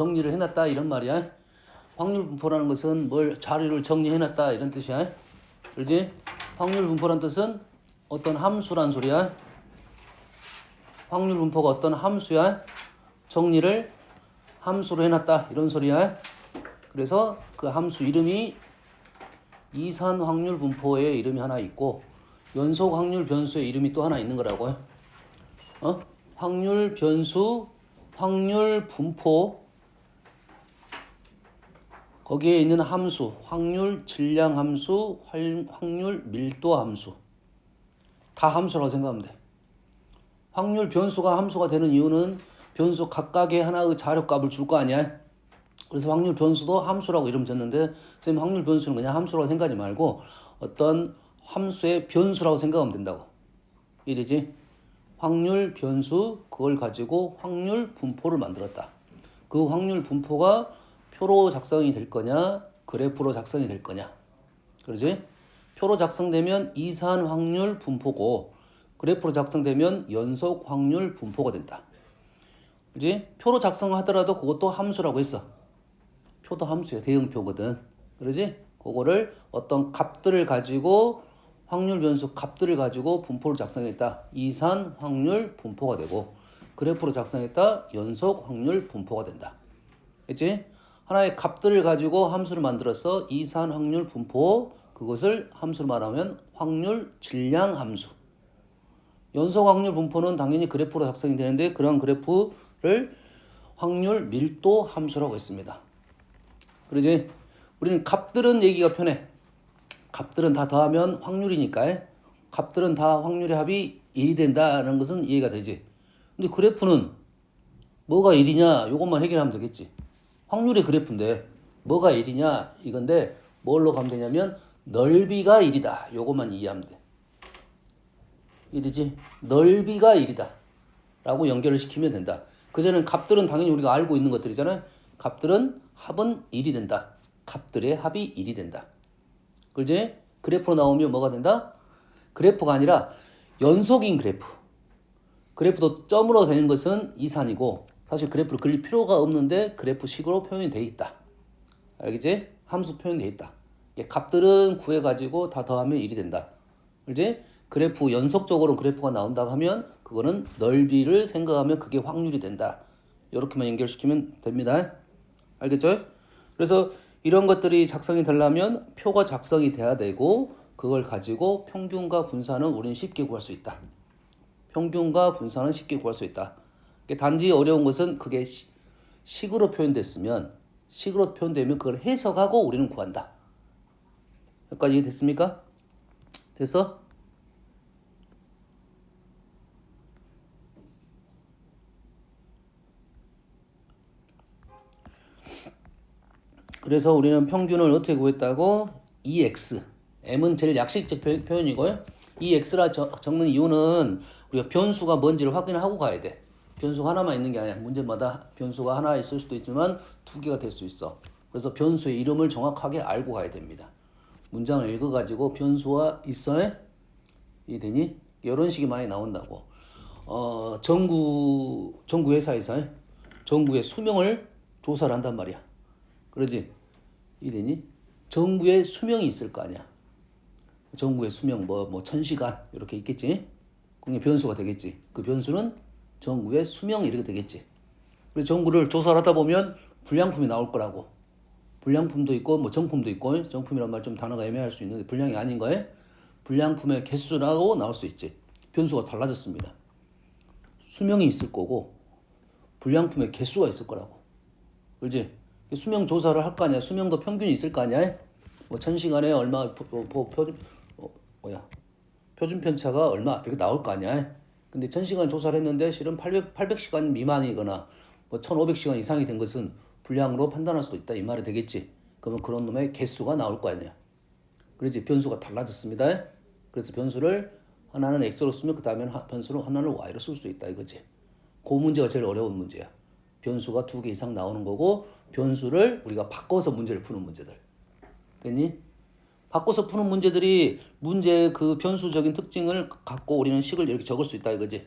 정리를 해놨다 이런 말이야. 확률 분포라는 것은 뭘 자료를 정리해놨다 이런 뜻이야. 그렇지? 확률 분포란 뜻은 어떤 함수란 소리야. 확률 분포가 어떤 함수야. 정리를 함수로 해놨다 이런 소리야. 그래서 그 함수 이름이 이산 확률 분포의 이름이 하나 있고 연속 확률 변수의 이름이 또 하나 있는 거라고요. 확률 변수, 확률 분포, 거기에 있는 함수, 확률 질량 함수, 확률 밀도 함수. 다 함수라고 생각하면 돼. 확률 변수가 함수가 되는 이유는 변수 각각의 하나의 자료값을 줄 거 아니야. 그래서 확률 변수도 함수라고 이름 졌는데 선생님 확률 변수는 그냥 함수라고 생각하지 말고 어떤 함수의 변수라고 생각하면 된다고. 이래지? 확률 변수 그걸 가지고 확률 분포를 만들었다. 그 확률 분포가 표로 작성이 될 거냐 그래프로 작성이 될 거냐. 그러지? 표로 작성되면 이산 확률 분포고 그래프로 작성되면 연속 확률 분포가 된다. 그지? 표로 작성하더라도 그것도 함수라고 했어. 표도 함수야. 대응표거든. 그러지? 그거를 어떤 값들을 가지고 확률 변수 값들을 가지고 분포를 작성했다. 이산 확률 분포가 되고 그래프로 작성했다. 연속 확률 분포가 된다. 그치? 하나의 값들을 가지고 함수를 만들어서 이산 확률 분포 그것을 함수로 말하면 확률 질량 함수. 연속 확률 분포는 당연히 그래프로 작성이 되는데 그런 그래프를 확률 밀도 함수라고 했습니다. 그러지? 우리는 값들은 얘기가 편해. 값들은 다 더하면 확률이니까 값들은 다 확률의 합이 1이 된다는 것은 이해가 되지. 근데 그래프는 뭐가 1이냐 이것만 해결하면 되겠지. 확률의 그래프인데 뭐가 1이냐 이건데 뭘로 가면 되냐면 넓이가 1이다. 이것만 이해하면 돼. 이러지? 넓이가 1이다. 라고 연결을 시키면 된다. 그전에는 값들은 당연히 우리가 알고 있는 것들이잖아요. 값들은 합은 1이 된다. 값들의 합이 1이 된다. 그렇지? 그래프로 나오면 뭐가 된다? 그래프가 아니라 연속인 그래프. 그래프도 점으로 되는 것은 이산이고 사실 그래프를 그릴 필요가 없는데 그래프식으로 표현이 돼 있다. 알겠지? 함수 표현이 돼 있다. 값들은 구해가지고 다 더하면 1이 된다. 그렇지? 그래프 연속적으로 그래프가 나온다고 하면 그거는 넓이를 생각하면 그게 확률이 된다. 이렇게만 연결시키면 됩니다. 알겠죠? 그래서 이런 것들이 작성이 되려면 표가 작성이 돼야 되고 그걸 가지고 평균과 분산은 우리는 쉽게 구할 수 있다. 평균과 분산은 쉽게 구할 수 있다. 단지 어려운 것은 그게 식으로 표현됐으면 식으로 표현되면 그걸 해석하고 우리는 구한다. 여기까지 이해됐습니까? 됐어? 그래서 우리는 평균을 어떻게 구했다고? EX. M은 제일 약식적 표현이고요. EX라 적는 이유는 우리가 변수가 뭔지를 확인하고 가야 돼. 변수가 하나만 있는 게 아니야. 문제마다 변수가 하나 있을 수도 있지만 두 개가 될 수 있어. 그래서 변수의 이름을 정확하게 알고 가야 됩니다. 문장을 읽어가지고 변수가 있어요? 이해되니? 이런 식이 많이 나온다고. 정부 회사에서 정부의 수명을 조사를 한단 말이야. 그러지? 이래니? 정부의 수명이 있을 거 아니야. 정부의 수명 뭐 1000시간 이렇게 있겠지. 그게 변수가 되겠지. 그 변수는 정부의 수명 이렇게 되겠지. 그래서 정부를 조사를 하다 보면 불량품이 나올 거라고. 불량품도 있고 뭐 정품도 있고 정품이란 말 좀 단어가 애매할 수 있는데 불량이 아닌 거에 불량품의 개수라고 나올 수 있지. 변수가 달라졌습니다. 수명이 있을 거고 불량품의 개수가 있을 거라고. 그렇지? 수명 조사를 할 거 아니야. 수명도 평균이 있을 거 아니야. 뭐 1000시간에 얼마 표준 편차가 얼마 이렇게 나올 거 아니야. 근데 1000시간 조사를 했는데 실은 800시간 미만이거나 뭐 1500시간 이상이 된 것은 불량으로 판단할 수도 있다. 이 말이 되겠지. 그러면 그런 놈의 개수가 나올 거 아니야. 그래서 변수가 달라졌습니다. 그래서 변수를 하나는 x로 쓰면 그 다음에는 변수를 하나는 y로 쓸 수 있다 이거지. 그 문제가 제일 어려운 문제야. 변수가 2개 이상 나오는 거고 변수를 우리가 바꿔서 문제를 푸는 문제들. 됐니? 바꿔서 푸는 문제들이 문제의 그 변수적인 특징을 갖고 우리는 식을 이렇게 적을 수 있다 이거지.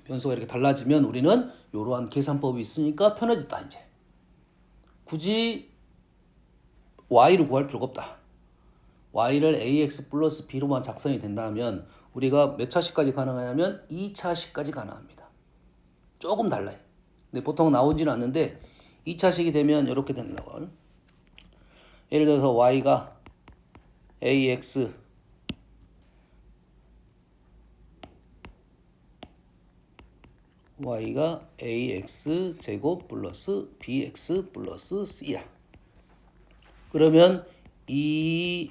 변수가 이렇게 달라지면 우리는 이러한 계산법이 있으니까 편해졌다 이제. 굳이 y를 구할 필요가 없다. y를 ax 플러스 b로만 작성이 된다면 우리가 몇 차식까지 가능하냐면 2차식까지 가능합니다. 조금 달라요. 근데 보통 나오지는 않는데 2차식이 되면 이렇게 된다고. 예를 들어서 y가 ax y가 ax 제곱 플러스 bx 플러스 c야. 그러면 이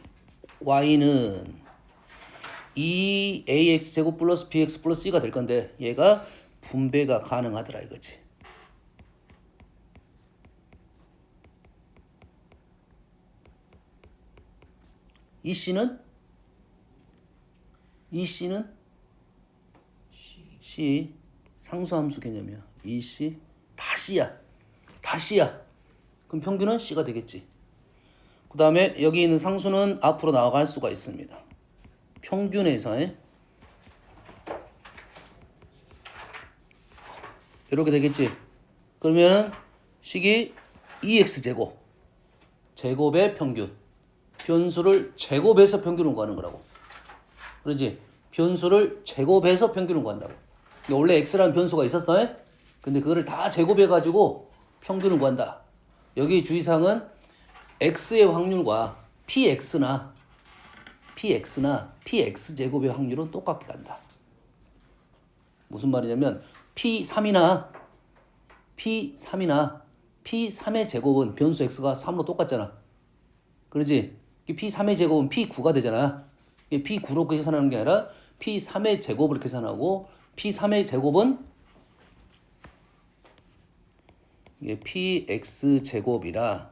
y는 2ax 제곱 플러스 bx 플러스 c가 될 건데 얘가 분배가 가능하더라 이거지. 이 c는 c 상수함수 개념이야. 이 c 다 c야. 그럼 평균은 c가 되겠지. 그 다음에 여기 있는 상수는 앞으로 나아갈 수가 있습니다. 평균에서 이렇게 되겠지. 그러면 식이 2x 제곱의 평균. 변수를 제곱해서 평균을 구하는 거라고. 그러지? 변수를 제곱해서 평균을 구한다고. 원래 x라는 변수가 있었어. 근데 그거를 다 제곱해가지고 평균을 구한다. 여기 주의사항은 x의 확률과 px나 px 제곱의 확률은 똑같게 간다. 무슨 말이냐면 p3의 제곱은 변수 x가 3로 똑같잖아. 그러지? p3의 제곱은 p9가 되잖아. p9로 계산하는 게 아니라 p3의 제곱을 계산하고 p3의 제곱은 이게 px 제곱이라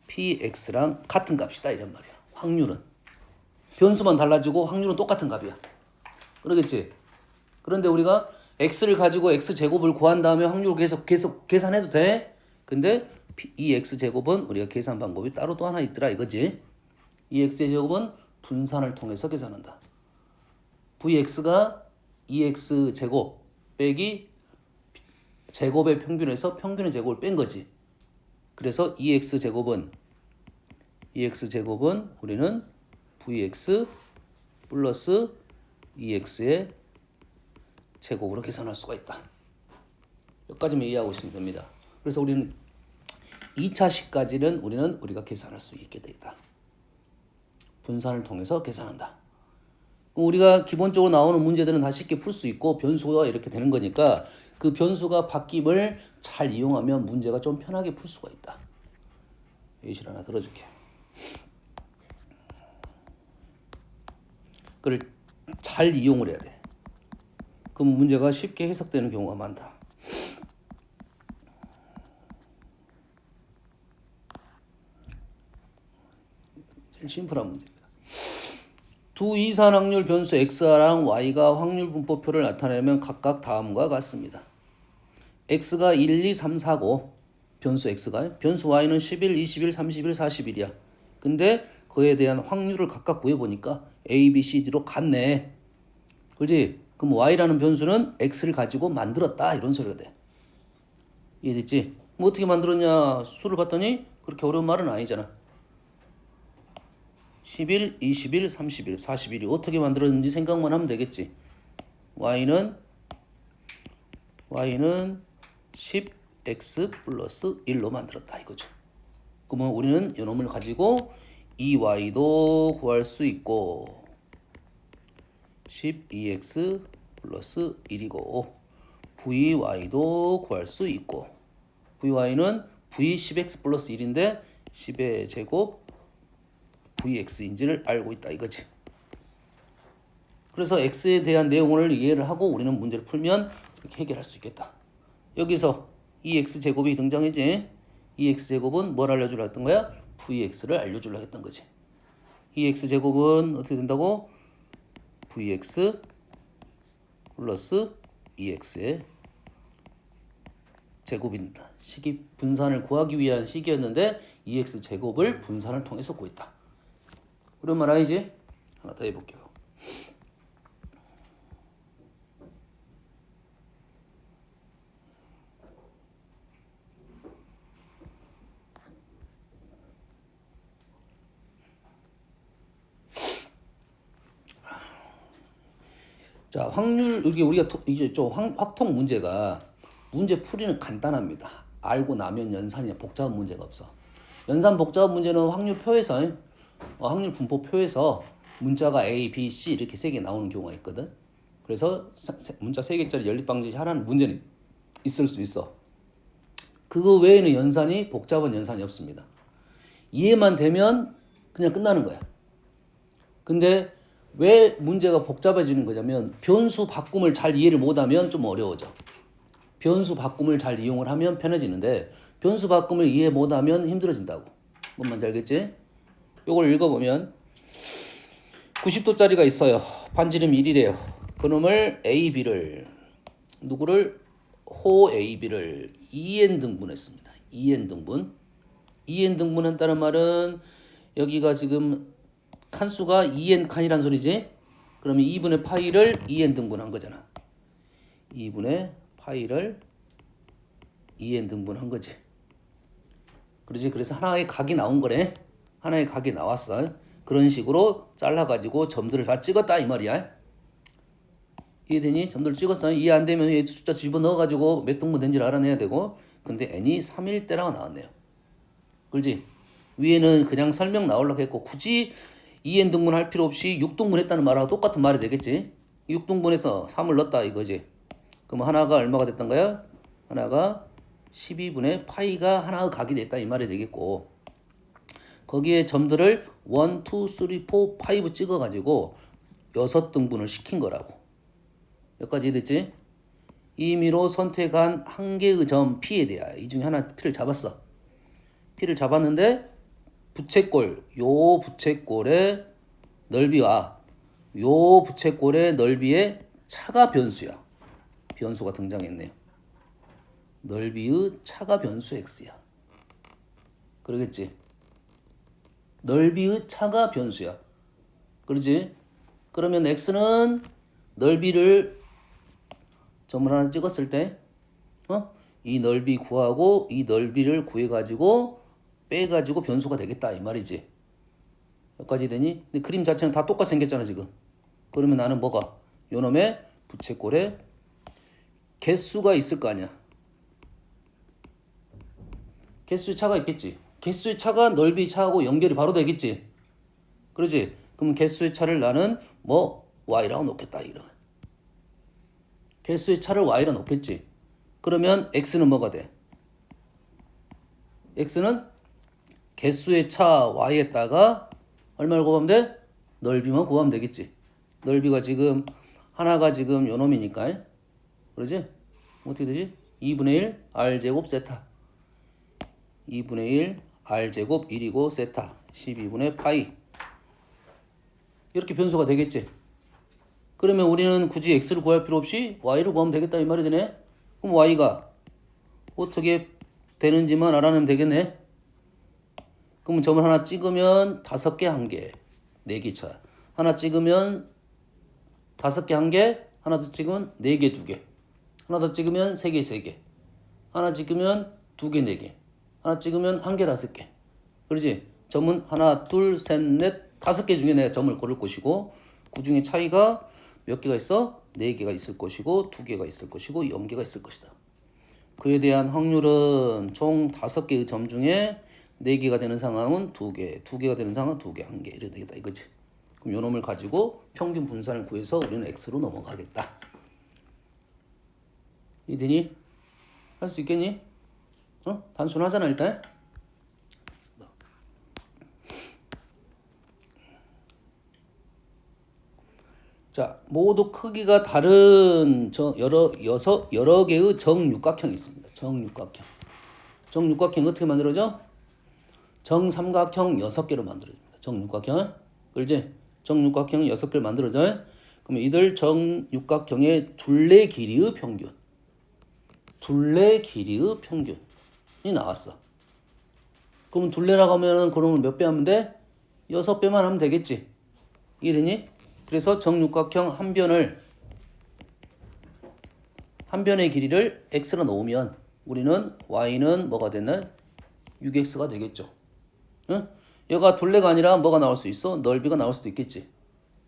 px랑 같은 값이다 이런 말이야. 확률은 변수만 달라지고 확률은 똑같은 값이야. 그러겠지? 그런데 우리가 x를 가지고 x 제곱을 구한 다음에 확률을 계속 계산해도 돼. 근데 이 x 제곱은 우리가 계산 방법이 따로 또 하나 있더라 이거지. 이 x의 제곱은 분산을 통해서 계산한다. vx가 2x 제곱 빼기 제곱의 평균에서 평균의 제곱을 뺀 거지. 그래서 2x 제곱은 우리는 vx 플러스 2x의 제곱으로 계산할 수가 있다. 여기까지만 이해하고 있으면 됩니다. 그래서 우리는 2차식까지는 우리가 계산할 수 있게 돼 있다. 분산을 통해서 계산한다. 우리가 기본적으로 나오는 문제들은 다 쉽게 풀 수 있고 변수가 이렇게 되는 거니까 그 변수가 바뀜을 잘 이용하면 문제가 좀 편하게 풀 수가 있다. 예시를 하나 들어줄게. 그걸 잘 이용을 해야 돼. 그럼 문제가 쉽게 해석되는 경우가 많다. 제일 심플한 문제입니다. 두 이산 확률 변수 x랑 y가 확률 분포표를 나타내면 각각 다음과 같습니다. x가 1, 2, 3, 4고 변수 x가 변수 y는 11, 21, 31, 41이야. 근데 그에 대한 확률을 각각 구해보니까 a, b, c, d로 같네. 그렇지? 그럼 y라는 변수는 x를 가지고 만들었다 이런 소리가 돼. 이해됐지? 뭐 어떻게 만들었냐 수를 봤더니 그렇게 어려운 말은 아니잖아. 11, 21, 31, 41이 어떻게 만들었는지 생각만 하면 되겠지. y는 10x 플러스 1로 만들었다 이거죠. 그러면 우리는 이놈을 가지고 이 y도 구할 수 있고 12x 플러스 1이고 vy도 구할 수 있고 vy는 v 10x 플러스 1인데 10의 제곱 vx인지를 알고 있다 이거지. 그래서 x에 대한 내용을 이해를 하고 우리는 문제를 풀면 이렇게 해결할 수 있겠다. 여기서 이 x제곱이 등장했지. 이 x제곱은 뭘 알려주려 했던 거야? vx를 알려주려 했던 거지. 이 x제곱은 어떻게 된다고? vx 플러스 2x의 제곱입니다. 식이 분산을 구하기 위한 식이었는데 2x제곱을 분산을 통해서 구했다. 그런 말 아니지? 하나 더 해볼게요. 자, 확률 이게 우리가 이제 좀 확통 문제가 문제 풀이는 간단합니다. 알고 나면 연산이야 복잡한 문제가 없어. 연산 복잡한 문제는 확률표에서 확률 분포표에서 문자가 A, B, C 이렇게 세 개 나오는 경우가 있거든. 그래서 문자 세 개짜리 연립방정식 하나는 문제는 있을 수 있어. 그거 외에는 연산이 복잡한 연산이 없습니다. 이해만 되면 그냥 끝나는 거야. 근데 왜 문제가 복잡해지는 거냐면 변수 바꿈을 잘 이해를 못하면 좀 어려워져. 변수 바꿈을 잘 이용을 하면 편해지는데 변수 바꿈을 이해 못하면 힘들어진다고. 뭔 말인지 알겠지? 요걸 읽어보면 90도짜리가 있어요. 반지름 1이래요. 그놈을 A, B를 누구를 호 A, B를 2n 등분했습니다. 2n 등분. 2n 등분한다는 말은 여기가 지금 칸수가 2n 칸이란 소리지. 그러면 2분의 파이를 2n 등분한 거잖아. 2분의 파이를 2n 등분한 거지. 그렇지. 그래서 하나의 각이 나온 거래. 하나의 각이 나왔어. 그런 식으로 잘라가지고 점들을 다 찍었다 이 말이야. 이해되니? 점들을 찍었어. 이해 안 되면 얘 숫자 집어넣어가지고 몇 등분 된지를 알아내야 되고. 근데 n이 3일 때라고 나왔네요. 그렇지? 위에는 그냥 설명 나오려고 했고 굳이 2n 등분할 필요 없이 6등분 했다는 말하고 똑같은 말이 되겠지. 6등분해서 3을 넣었다 이거지. 그럼 하나가 얼마가 됐던 거야? 하나가 12분의 파이가 하나의 각이 됐다 이 말이 되겠고 거기에 점들을 1, 2, 3, 4, 5 찍어가지고 6등분을 시킨 거라고. 여기까지 됐지? 임의로 선택한 한 개의 점 P에 대하여 이 중에 하나 P를 잡았어. P를 잡았는데 부채꼴, 요 부채꼴의 넓이와 요 부채꼴의 넓이의 차가 변수야. 변수가 등장했네요. 넓이의 차가 변수 x야. 그러겠지? 넓이의 차가 변수야. 그러지? 그러면 x는 넓이를 점을 하나 찍었을 때 이 넓이 구하고 이 넓이를 구해가지고 빼가지고 변수가 되겠다 이 말이지. 여기까지 되니? 근데 그림 자체는 다 똑같이 생겼잖아 지금. 그러면 나는 뭐가? 요놈의 부채꼴에 개수가 있을 거 아니야. 개수의 차가 있겠지. 개수의 차가 넓이 차하고 연결이 바로 되겠지. 그러지? 그럼 개수의 차를 나는 뭐 y라고 놓겠다 이런. 개수의 차를 y라 놓겠지. 그러면 x는 뭐가 돼? x는 개수의 차 y에다가 얼마를 구하면 돼? 넓이만 구하면 되겠지. 넓이가 지금 하나가 지금 요 놈이니까. 그러지? 어떻게 되지? 2분의 1 r제곱 세타. 2분의 1 r제곱 1이고 세타 12분의 파이. 이렇게 변수가 되겠지. 그러면 우리는 굳이 x를 구할 필요 없이 y를 구하면 되겠다 이 말이 되네. 그럼 y가 어떻게 되는지만 알아내면 되겠네. 그럼 점을 하나 찍으면 5개 1개 4개 차. 하나 찍으면 5개 1개, 하나 더 찍으면 4개 2개. 하나 더 찍으면 3개 3개. 하나 찍으면 2개 4개. 하나 찍으면 1개 5개. 그렇지? 점은 하나, 둘, 셋, 넷, 5개 중에 내가 점을 고를 것이고 그 중에 차이가 몇 개가 있어? 4개가 있을 것이고 2개가 있을 것이고 0개가 있을 것이다. 그에 대한 확률은 총 5개의 점 중에 4개가 되는 상황은 2개, 2개가 되는 상황은 2개, 1개 이렇게 되겠다 이거지. 그럼 요 놈을 가지고 평균 분산을 구해서 우리는 x로 넘어가겠다. 이되니? 할 수 있겠니? 단순하잖아 일단. 자, 모두 크기가 다른 여러 개의 정육각형이 있습니다. 정육각형. 정육각형 어떻게 만들어져? 정삼각형 6개로 만들어집니다. 정육각형. 그렇지? 정육각형 6개를 만들어져. 그러면 이들 정육각형의 둘레 길이의 평균. 둘레 길이의 평균이 나왔어. 그럼 둘레라고 하면은 그러면 몇 배 하면 돼? 6배만 하면 되겠지. 이해되니? 그래서 정육각형 한 변의 길이를 x로 놓으면 우리는 y는 뭐가 되나? 6x가 되겠죠. 응? 얘가 둘레가 아니라 뭐가 나올 수 있어? 넓이가 나올 수도 있겠지.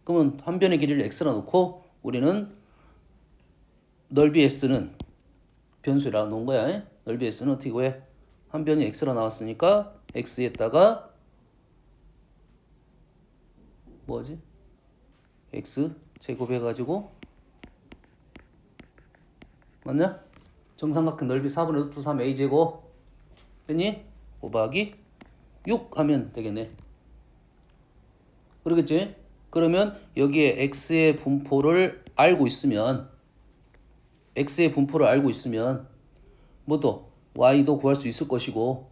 그러면 한 변의 길이를 x로 놓고 우리는 넓이 S는 변수라 놓은 거야. 넓이 S는 어떻게 구해? 한 변이 X라 나왔으니까 X에다가 뭐지? X 제곱 해가지고 맞냐? 정삼각형 넓이 4분의 루트 3 A 제곱 됐니? 곱하기 6 하면 되겠네. 그러겠지? 그러면 여기에 X의 분포를 알고 있으면 뭐도 Y도 구할 수 있을 것이고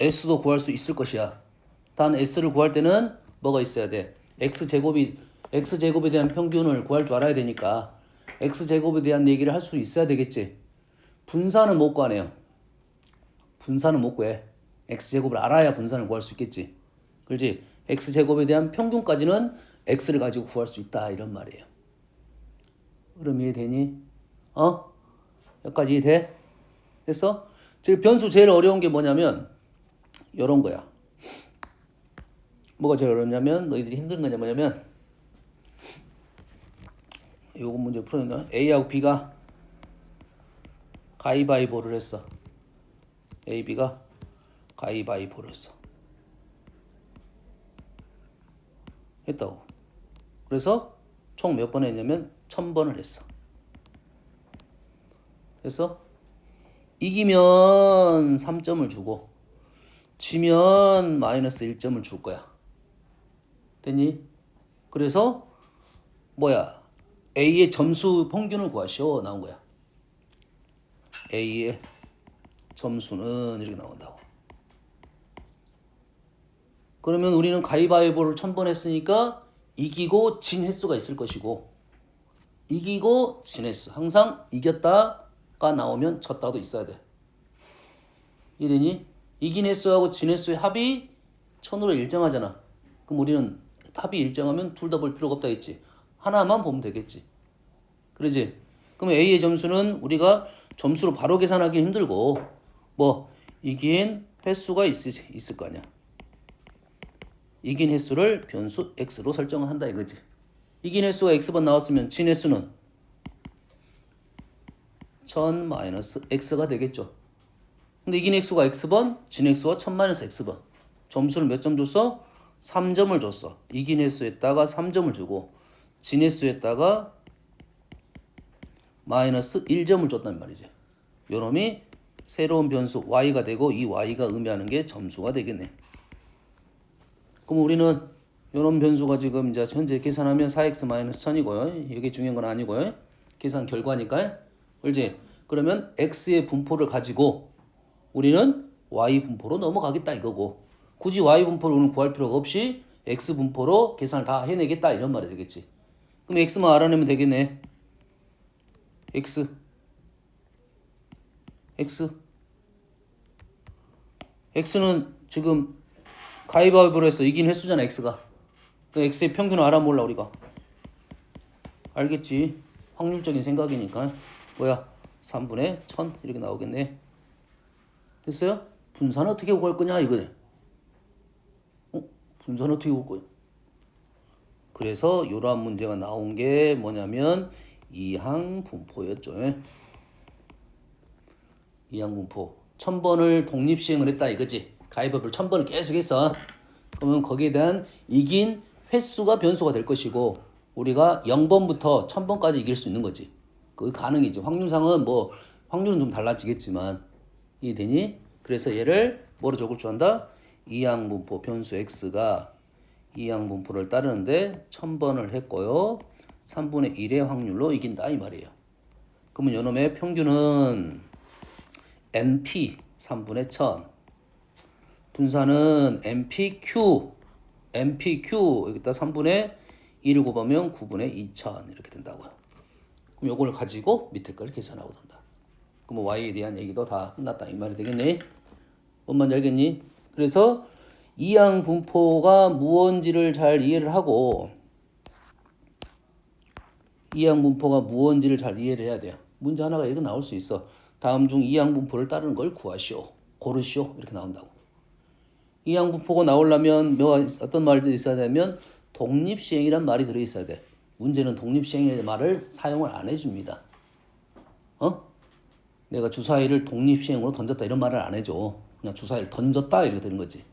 S도 구할 수 있을 것이야. 단 S를 구할 때는 뭐가 있어야 돼? X제곱에 대한 평균을 구할 줄 알아야 되니까 X제곱에 대한 얘기를 할 수 있어야 되겠지. 분산은 못 구하네요. 분산은 못 구해. X제곱을 알아야 분산을 구할 수 있겠지. 그렇지? X제곱에 대한 평균까지는 X를 가지고 구할 수 있다 이런 말이에요. 그럼 이해되니? 여기까지 이해돼? 됐어? 지금 변수 제일 어려운 게 뭐냐면 이런 거야. 뭐가 제일 어렵냐면 너희들이 힘든 거냐 뭐냐면 요거 문제 풀었나? A하고 B가 가위바위보를 했어. A, B가 가위바위보를 했어. 했다고. 그래서 총 몇 번 했냐면 1000번을 했어. 그래서 이기면 3점을 주고 지면 마이너스 1점을 줄 거야. 됐니? 그래서 뭐야? A의 점수 평균을 구하시오 나온 거야. A의 점수는 이렇게 나온다고. 그러면 우리는 가위바위보를 1000번 했으니까 이기고 진 횟수가 있을 것이고 이기고 진 횟수 항상 이겼다가 나오면 졌다도 있어야 돼. 이래니? 이긴 횟수하고 진 횟수의 합이 1000으로 일정하잖아. 그럼 우리는 합이 일정하면 둘 다 볼 필요가 없다 했지. 하나만 보면 되겠지. 그러지? 그럼 A의 점수는 우리가 점수로 바로 계산하기 힘들고 뭐 이긴 횟수가 있을 거 아니야. 이긴 횟수를 변수 x로 설정을 한다 이거지. 이긴 횟수가 x번 나왔으면 진 횟수는 1000 마이너스 x가 되겠죠. 근데 이긴 x가 x번, 진 x가 1000 마이너스 x번. 점수를 몇 점 줬어? 3점을 줬어. 이긴 횟수에다가 3점을 주고 진 횟수에다가 마이너스 1점을 줬단 말이지. 요놈이 새로운 변수 y가 되고 이 y가 의미하는 게 점수가 되겠네. 그럼 우리는 요놈 변수가 지금 이제 현재 계산하면 4x-1000이고요. 이게 중요한 건 아니고요. 계산 결과니까요. 그렇지? 그러면 x의 분포를 가지고 우리는 y 분포로 넘어가겠다 이거고 굳이 y 분포를 우리는 구할 필요가 없이 x 분포로 계산을 다 해내겠다 이런 말이 되겠지. 그럼 x만 알아내면 되겠네. x는 지금 가위바위보로 해서 이긴 횟수잖아 x가. 그 x의 평균을 알아 몰라 우리가. 알겠지? 확률적인 생각이니까. 뭐야? 3분의 1000 이렇게 나오겠네. 됐어요? 분산 어떻게 구할 거냐 이거네. 분산 어떻게 구할 거야? 그래서 이러한 문제가 나온 게 뭐냐면 이항 분포였죠. 이항 분포 1000번을 독립 시행을 했다 이거지. 가위바위보를 1000번을 계속 했어. 그러면 거기에 대한 이긴 횟수가 변수가 될 것이고 우리가 0번부터 1000번까지 이길 수 있는 거지. 그 가능이지. 확률상은 뭐 확률은 좀 달라지겠지만 이해되니? 그래서 얘를 뭐로 적을 줄 안다? 이항 분포 변수 x가 이항 분포를 따르는데 1000번을 했고요. 3분의 1의 확률로 이긴다 이 말이에요. 그러면 요놈의 평균은 NP 3분의 1000 분산은 NPQ 여기다 3분의 1을 곱하면 9분의 2000 이렇게 된다고요. 그럼 요걸 가지고 밑에 걸 계산하고 된다. 그럼 y에 대한 얘기도 다 끝났다 이 말이 되겠네. 뭔 말인지 알겠니? 그래서 이항 분포가 무언지를 잘 이해를 하고 이항 분포가 무언지를 잘 이해를 해야 돼요. 문제 하나가 이렇게 나올 수 있어. 다음 중 이항 분포를 따르는 걸 구하시오. 고르시오. 이렇게 나온다고. 이항 분포가 나오려면 어떤 말들이 있어야 되면 독립시행이란 말이 들어있어야 돼. 문제는 독립시행의 말을 사용을 안 해줍니다. 내가 주사위를 독립시행으로 던졌다 이런 말을 안 해줘. 그냥 주사위를 던졌다 이렇게 되는 거지.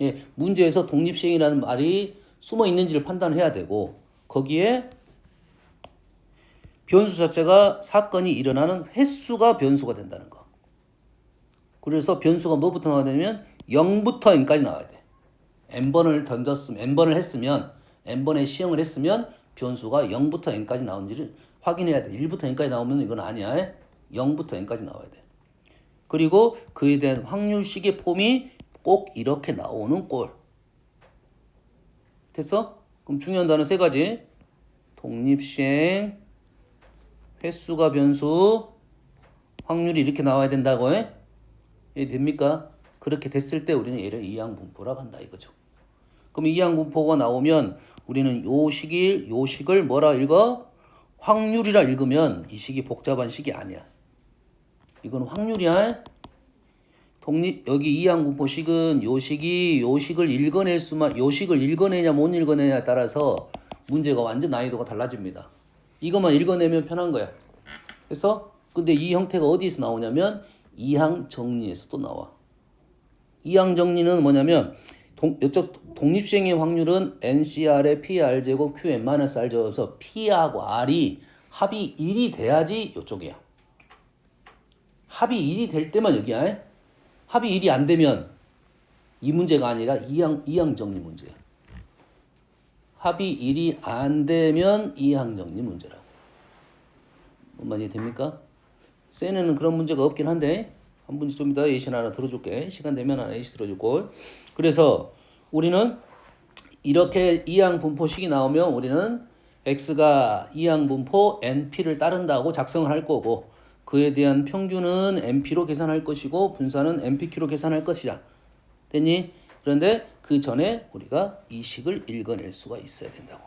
예, 문제에서 독립시행이라는 말이 숨어 있는지를 판단해야 되고 거기에 변수 자체가 사건이 일어나는 횟수가 변수가 된다는 거. 그래서 변수가 뭐부터 나와야 되냐면 0부터 n까지 나와야 돼. n번을 던졌으면 n번을 했으면 n번의 시행을 했으면 변수가 0부터 n까지 나오는지를 확인해야 돼. 1부터 n까지 나오면 이건 아니야. 0부터 n까지 나와야 돼. 그리고 그에 대한 확률식의 폼이 꼭 이렇게 나오는 꼴. 됐어? 그럼 중요한 단어 세 가지. 독립시행, 횟수가 변수, 확률이 이렇게 나와야 된다고 해? 이해 됩니까? 그렇게 됐을 때 우리는 얘를 이항분포라고 한다 이거죠. 그럼 이항분포가 나오면 우리는 요 식을 뭐라 읽어? 확률이라 읽으면 이 식이 복잡한 식이 아니야. 이건 확률이야. 여기 이항분포식은 요 식을 읽어내냐 못 읽어내냐에 따라서 문제가 완전 난이도가 달라집니다. 이것만 읽어내면 편한 거야. 그래서 근데 이 형태가 어디에서 나오냐면 이항 정리에서도 나와. 이항 정리는 뭐냐면 이쪽 독립시행의 확률은 NCR의 PR제곱 QN-R제곱에서 P하고 R이 합이 1이 돼야지 이쪽이야. 합이 1이 될 때만 여기야. 합이 1이 안 되면 이 문제가 아니라 이항 정리 문제야. 합이 1이 안 되면 이항 정리 문제라고. 뭔 말이 됩니까? 쌤에는 그런 문제가 없긴 한데 한 문제 좀 이따 예시 하나 들어줄게. 시간 되면 하나 예시 들어줄걸. 그래서 우리는 이렇게 이항분포식이 나오면 우리는 x가 이항분포 np를 따른다고 작성을 할 거고 그에 대한 평균은 np로 계산할 것이고 분산은 npq로 계산할 것이다. 됐니? 그런데 그 전에 우리가 이 식을 읽어낼 수가 있어야 된다고.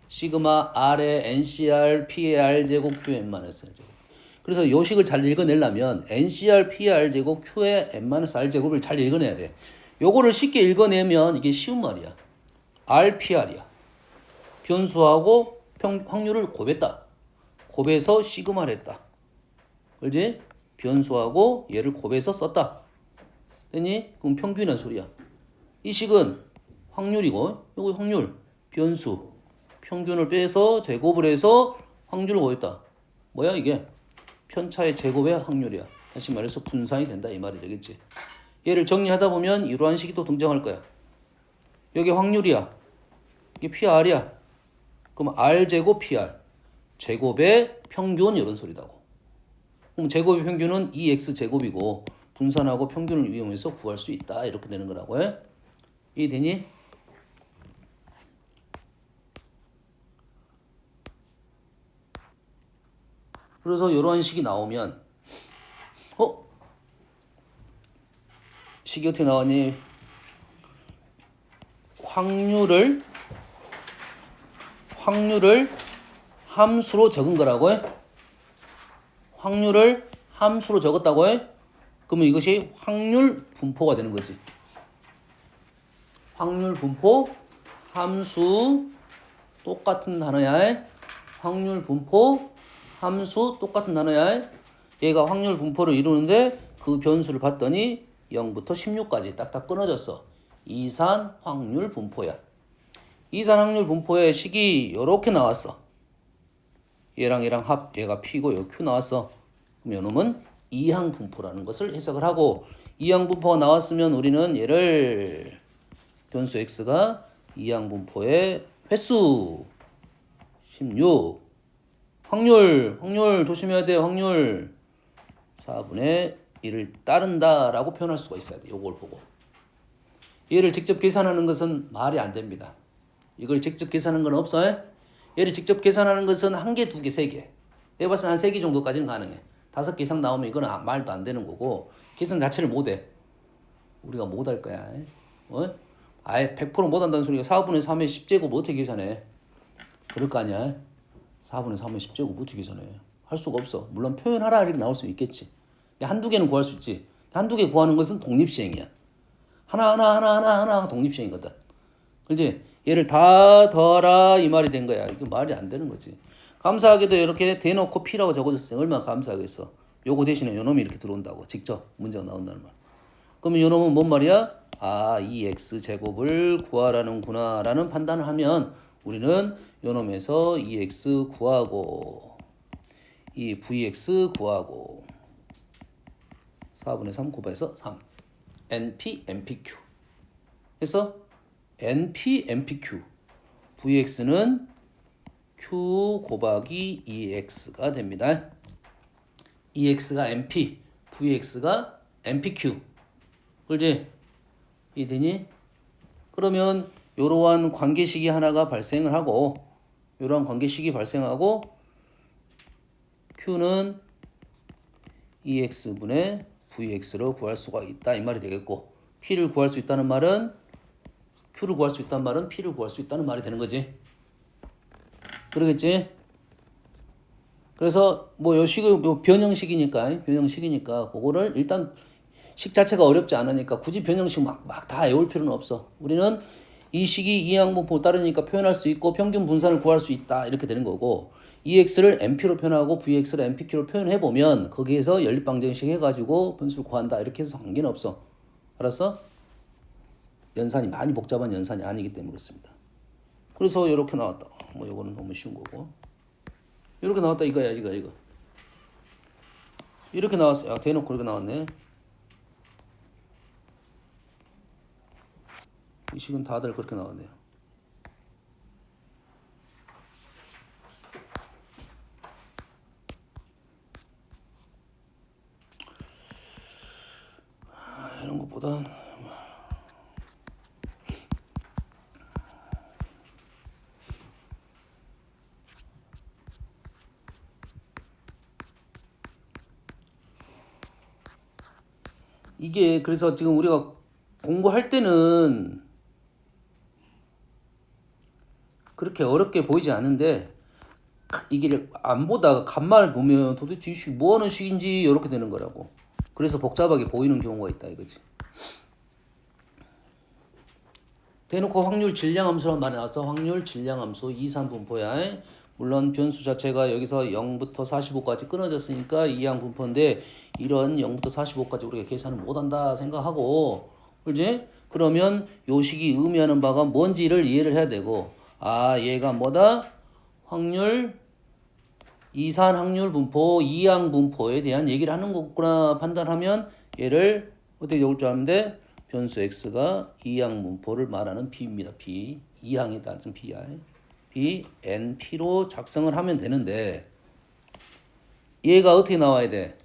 시그마 R의 NCR, PAR 제곱 Q의 N-R 제곱. 그래서 요 식을 잘 읽어내려면 NCR, PAR 제곱 Q의 N-R 제곱을 잘 읽어내야 돼. 요거를 쉽게 읽어내면 이게 쉬운 말이야. RPR이야. 변수하고 확률을 곱했다. 곱해서 시그마를 했다. 그렇지? 변수하고 얘를 곱해서 썼다. 됐니? 그럼 평균이란 소리야. 이 식은 확률이고 요거 확률, 변수, 평균을 빼서 제곱을 해서 확률을 곱했다. 뭐야 이게? 편차의 제곱의 확률이야. 다시 말해서 분산이 된다 이 말이 되겠지. 얘를 정리하다 보면 이러한 식이 또 등장할 거야. 여기 확률이야. 이게 PR이야. 그럼 R제곱 PR. 제곱의 평균 이런 소리다고. 그럼 제곱의 평균은 2x제곱이고 분산하고 평균을 이용해서 구할 수 있다. 이렇게 되는 거라고 해. 이해되니? 그래서 이러한 식이 나오면 식이 어떻게 나왔니? 확률을 함수로 적은 거라고 해. 확률을 함수로 적었다고 해. 그러면 이것이 확률 분포가 되는 거지. 확률 분포 함수 똑같은 단어야. 확률 분포 함수 똑같은 단어야. 얘가 확률 분포를 이루는데 그 변수를 봤더니 0부터 16까지 딱딱 끊어졌어. 이산 확률 분포야. 이산 확률 분포의 식이 이렇게 나왔어. 얘랑 얘랑 합, 얘가 P고 여기 Q 나왔어. 그럼 이놈은 이항 분포라는 것을 해석을 하고 이항 분포가 나왔으면 우리는 얘를 변수 x가 이항 분포의 횟수 16 확률 조심해야 돼. 확률 4분의 1을 따른다라고 표현할 수가 있어야 돼. 요걸 보고. 얘를 직접 계산하는 것은 말이 안 됩니다. 이걸 직접 계산하는 건 없어. 얘를 직접 계산하는 것은 1개, 2개, 3개. 내가 봤을 때 한 3개 정도까지는 가능해. 5개 이상 나오면 이건 말도 안 되는 거고 계산 자체를 못해. 우리가 못할 거야. 아예 100% 못한다는 소리가 4분의 3의 10제곱 어떻게 계산해? 그럴 거 아니야. 4분의 3의 10제곱 어떻게 계산해? 할 수가 없어. 물론 표현하라 이렇게 나올 수 있겠지. 한두 개는 구할 수 있지. 한두 개 구하는 것은 독립시행이야. 하나 독립시행이거든. 그렇지? 얘를 다 더하라 이 말이 된 거야. 이거 말이 안 되는 거지. 감사하게도 이렇게 대놓고 P라고 적어줬어요. 얼마나 감사하겠어. 요거 대신에 요놈이 이렇게 들어온다고. 직접 문제가 나온다는 말. 그러면 요놈은 뭔 말이야? 아, 이 x제곱을 구하라는구나 라는 판단을 하면 우리는 요놈에서 2x 구하고 이 vx 구하고 4분의 3 곱해서 3 np npq 그래서 np npq vx는 q 곱하기 2x가 됩니다. 2x가 np vx가 npq 그렇지? 이되니? 그러면 이러한 관계식이 하나가 발생을 하고 이러한 관계식이 발생하고 q는 2x분의 vx로 구할 수가 있다 이 말이 되겠고 p를 구할 수 있다는 말은 q를 구할 수 있다는 말은 p를 구할 수 있다는 말이 되는 거지. 그러겠지? 그래서 뭐 요 식은 요 변형식이니까 그거를 일단 식 자체가 어렵지 않으니까 굳이 변형식 막 다 외울 필요는 없어. 우리는 이 식이 이항분포 따르니까 표현할 수 있고 평균 분산을 구할 수 있다 이렇게 되는 거고 2x를 np로 표현하고 vx를 npq로 표현해 보면 거기에서 연립방정식 해가지고 분수를 구한다 이렇게 해서 관계는 없어. 알았어? 연산이 많이 복잡한 연산이 아니기 때문에 그렇습니다. 그래서 이렇게 나왔다. 뭐 이거는 너무 쉬운 거고 이렇게 나왔다 이거야 이거 이렇게 나왔어. 야 대놓고 이렇게 나왔네. 이 식은 다들 그렇게 나왔네요. 이런 것보다 이게 그래서 지금 우리가 공부할 때는 그렇게 어렵게 보이지 않는데 이게 안 보다가 간만에 보면 도대체 이 식 뭐하는 식인지 이렇게 되는 거라고. 그래서 복잡하게 보이는 경우가 있다 이거지. 대놓고 확률 질량함수란 말이 나왔어. 확률 질량함수 2, 3분포야. 물론 변수 자체가 여기서 0부터 45까지 끊어졌으니까 이항 분포인데 이런 0부터 45까지 우리가 계산을 못한다 생각하고 그렇지? 그러면 요 식이 의미하는 바가 뭔지를 이해를 해야 되고 아 얘가 뭐다? 확률 이산 확률 분포 이항 분포에 대한 얘기를 하는 거구나 판단하면 얘를 어떻게 적을 줄 아는데 변수 x가 이항 분포를 말하는 b입니다. b 이항이다 좀 b야. b np로 작성을 하면 되는데 얘가 어떻게 나와야 돼?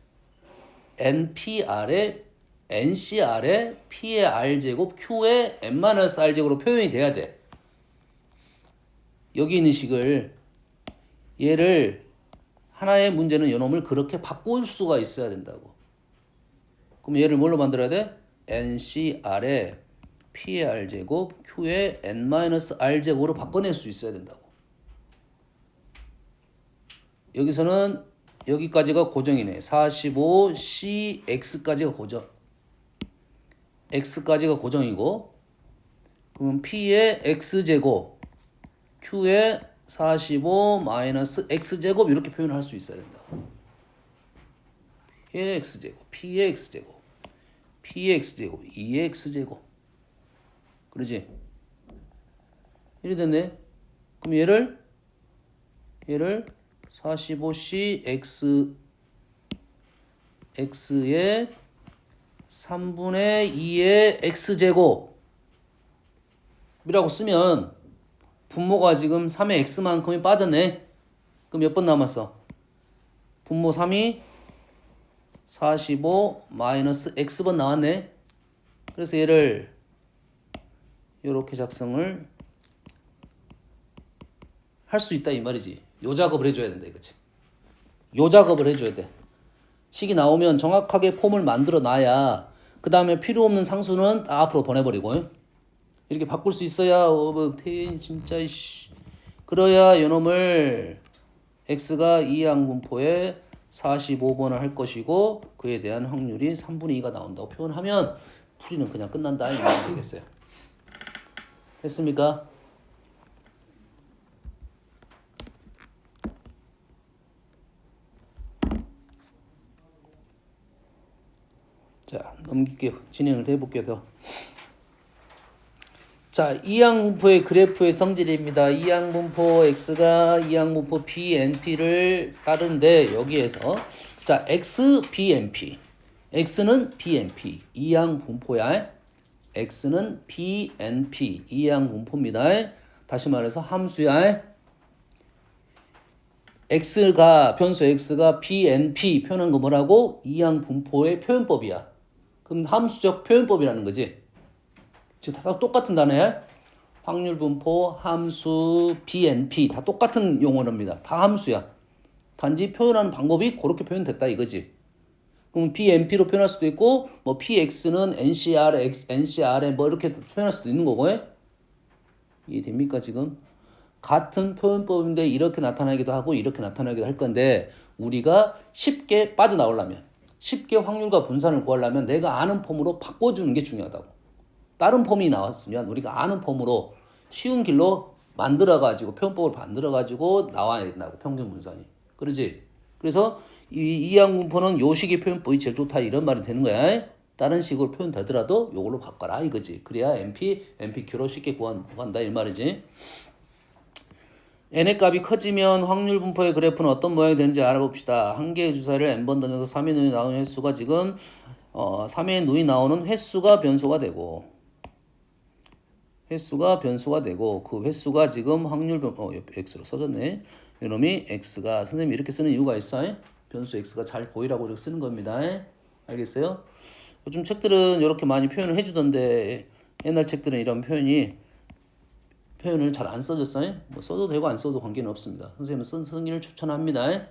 npr에 ncr에 p의 r제곱 q의 n-r제곱으로 표현이 돼야 돼. 여기 있는 식을 얘를 하나의 문제는 요놈을 그렇게 바꿀 수가 있어야 된다고. 그럼 얘를 뭘로 만들어야 돼? ncr에 p의 r제곱 q의 n-r제곱으로 바꿔낼 수 있어야 된다고. 여기서는 여기까지가 고정이네. 45cx까지가 고정. x까지가 고정이고 그러면 p의 x제곱 q의 45 마이너스 x제곱 이렇게 표현을 할 수 있어야 된다. p의 x제곱, p의 x제곱, p의 x제곱, 2의 x제곱. 그러지? 이래 됐네. 그럼 얘를 45c x의 3분의 2의 x제곱이라고 쓰면 분모가 지금 3의 x만큼이 빠졌네. 그럼 몇 번 남았어? 분모 3이 45 마이너스 x번 나왔네. 그래서 얘를 이렇게 작성을 할 수 있다 이 말이지. 요 작업을 해줘야 된다 이거지. 요 작업을 해줘야 돼. 식이 나오면 정확하게 폼을 만들어 놔야 그 다음에 필요 없는 상수는 다 앞으로 보내버리고 이렇게 바꿀 수 있어야 진짜 그래야 요놈을 x가 이항분포에 45번을 할 것이고 그에 대한 확률이 3분의 2가 나온다고 표현하면 풀이는 그냥 끝난다 이 말이 되겠어요. 됐습니까? 넘길게요. 진행을 해볼게요. 더. 자, 이항분포의 그래프의 성질입니다. 이항분포 x가 이항분포 BNP를 따른데 여기에서 자 x BNP x는 BNP 이항분포야. x는 BNP 이항분포입니다. 다시 말해서 함수야. x가 변수 x가 BNP 표현한 거 뭐라고? 이항분포의 표현법이야. 그럼 함수적 표현법이라는 거지. 지금 다 똑같은 단어야. 확률분포, 함수, BNP 다 똑같은 용어입니다. 다 함수야. 단지 표현하는 방법이 그렇게 표현됐다 이거지. 그럼 BNP로 표현할 수도 있고 뭐 PX는 NCR에 뭐 이렇게 표현할 수도 있는 거고. 이해됩니까 지금? 같은 표현법인데 이렇게 나타나기도 하고 이렇게 나타나기도 할 건데 우리가 쉽게 빠져나오려면 쉽게 확률과 분산을 구하려면 내가 아는 폼으로 바꿔주는 게 중요하다고. 다른 폼이 나왔으면 우리가 아는 폼으로 쉬운 길로 만들어가지고 표현법을 만들어가지고 나와야 된다고. 평균 분산이. 그러지? 그래서 이 이항분포는 요 식의 표현법이 제일 좋다 이런 말이 되는 거야. 다른 식으로 표현되더라도 요걸로 바꿔라 이거지. 그래야 MPQ로 쉽게 구한다 이 말이지. n의 값이 커지면 확률 분포의 그래프는 어떤 모양이 되는지 알아봅시다. 한 개의 주사를 n번 던져서 3의 눈이 나오는 횟수가 지금 3의 눈이 나오는 횟수가 변수가 되고 그 횟수가 지금 확률 x로 써졌네. 이놈이 x가 선생님이 이렇게 쓰는 이유가 있어. 변수 x가 잘 보이라고 이렇게 쓰는 겁니다. 알겠어요? 요즘 책들은 이렇게 많이 표현을 해주던데 옛날 책들은 이런 표현을 잘 안 써줬어요. 뭐 써도 되고 안 써도 관계는 없습니다. 선생님은 쓰기를 추천합니다.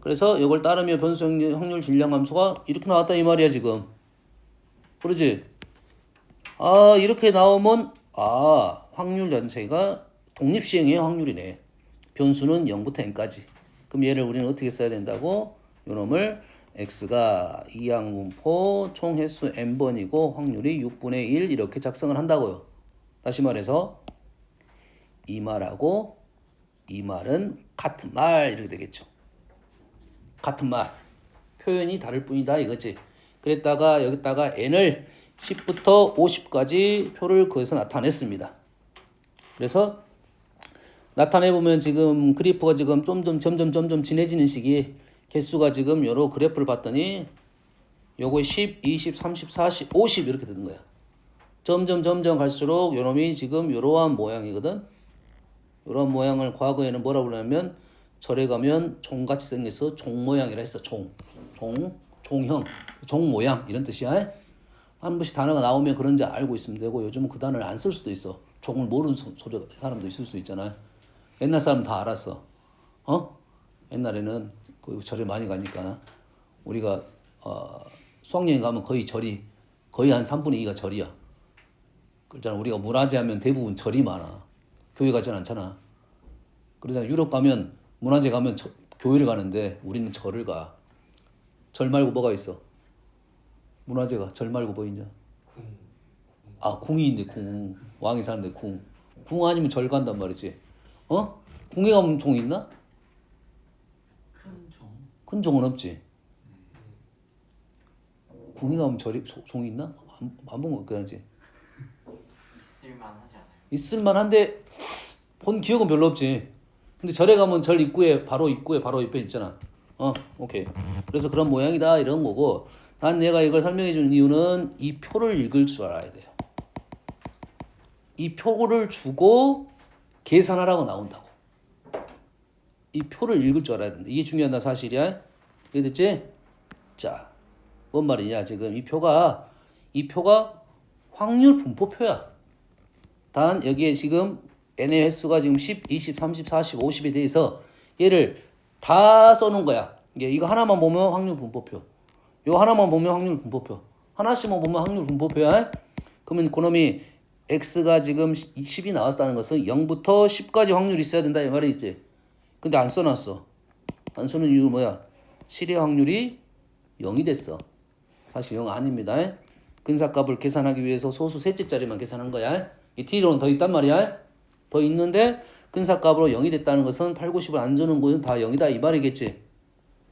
그래서 이걸 따르며 변수 확률 질량 함수가 이렇게 나왔다 이 말이야 지금. 그러지? 아 이렇게 나오면 확률 전체가 독립시행의 확률이네. 변수는 0부터 n까지. 그럼 얘를 우리는 어떻게 써야 된다고? 요놈을 x가 이항분포 총 횟수 n번이고 확률이 6분의 1 이렇게 작성을 한다고요. 다시 말해서 이 말하고 이 말은 같은 말 이렇게 되겠죠. 같은 말. 표현이 다를 뿐이다 이거지. 그랬다가 여기다가 n을 10부터 50까지 표를 그어서 나타냈습니다. 그래서 나타내보면 지금 그래프가 지금 점점 진해지는 시기 개수가 지금 요런 그래프를 봤더니 요거 10, 20, 30, 40, 50 이렇게 되는 거야. 점점 갈수록 요놈이 지금 요러한 모양이거든. 요런 모양을 과거에는 뭐라 부르냐면 절에 가면 종같이 생겨서 종 모양이라 했어. 종형, 종 모양 이런 뜻이야. 한 번씩 단어가 나오면 그런지 알고 있으면 되고 요즘은 그 단어를 안 쓸 수도 있어. 종을 모르는 사람도 있을 수 있잖아. 옛날 사람 다 알았어. 옛날에는 그 절에 많이 가니까 우리가 수학여행 가면 거의 한 3분의 2가 절이야. 그렇잖아. 우리가 문화재 하면 대부분 절이 많아. 교회 가진 않잖아. 그러잖아. 유럽 가면 문화재 가면 교회를 가는데 우리는 절을 가. 절 말고 뭐가 있어? 문화재가 절 말고 뭐 있냐? 궁이 있네. 궁. 왕이 사는데 궁. 궁 아니면 절 간단 말이지. 궁에 가면 종 있나? 큰 종은 없지. 궁에 가면 종이 있나? 안 본 거 같지. 있을만한데 본 기억은 별로 없지. 근데 절에 가면 절 입구에 바로 옆에 있잖아. 오케이. 그래서 그런 모양이다 이런 거고. 난 내가 이걸 설명해 준 이유는 이 표를 읽을 줄 알아야 돼요. 이 표를 주고 계산하라고 나온다고. 이 표를 읽을 줄 알아야 된다. 이게 중요한 사실이야. 이해됐지? 자, 뭔 말이냐 지금 이 표가 확률 분포표야. 단 여기에 지금 n의 횟수가 지금 10, 20, 30, 40, 50에 대해서 얘를 다 써놓은 거야. 이거 하나만 보면 확률 분포표. 요 하나만 보면 확률 분포표. 하나씩만 보면 확률 분포표야. 그러면 그놈이 x가 지금 10이 나왔다는 것은 0부터 10까지 확률이 있어야 된다 이 말이 있지. 근데 안 써놨어. 안 써놓은 이유는 뭐야? 7의 확률이 0이 됐어. 사실 0 아닙니다. 근사값을 계산하기 위해서 소수 셋째 자리만 계산한 거야. 이 t로는 더 있단 말이야. 더 있는데 근사값으로 0이 됐다는 것은 8, 90을 안 주는 것은 다 0이다 이 말이겠지.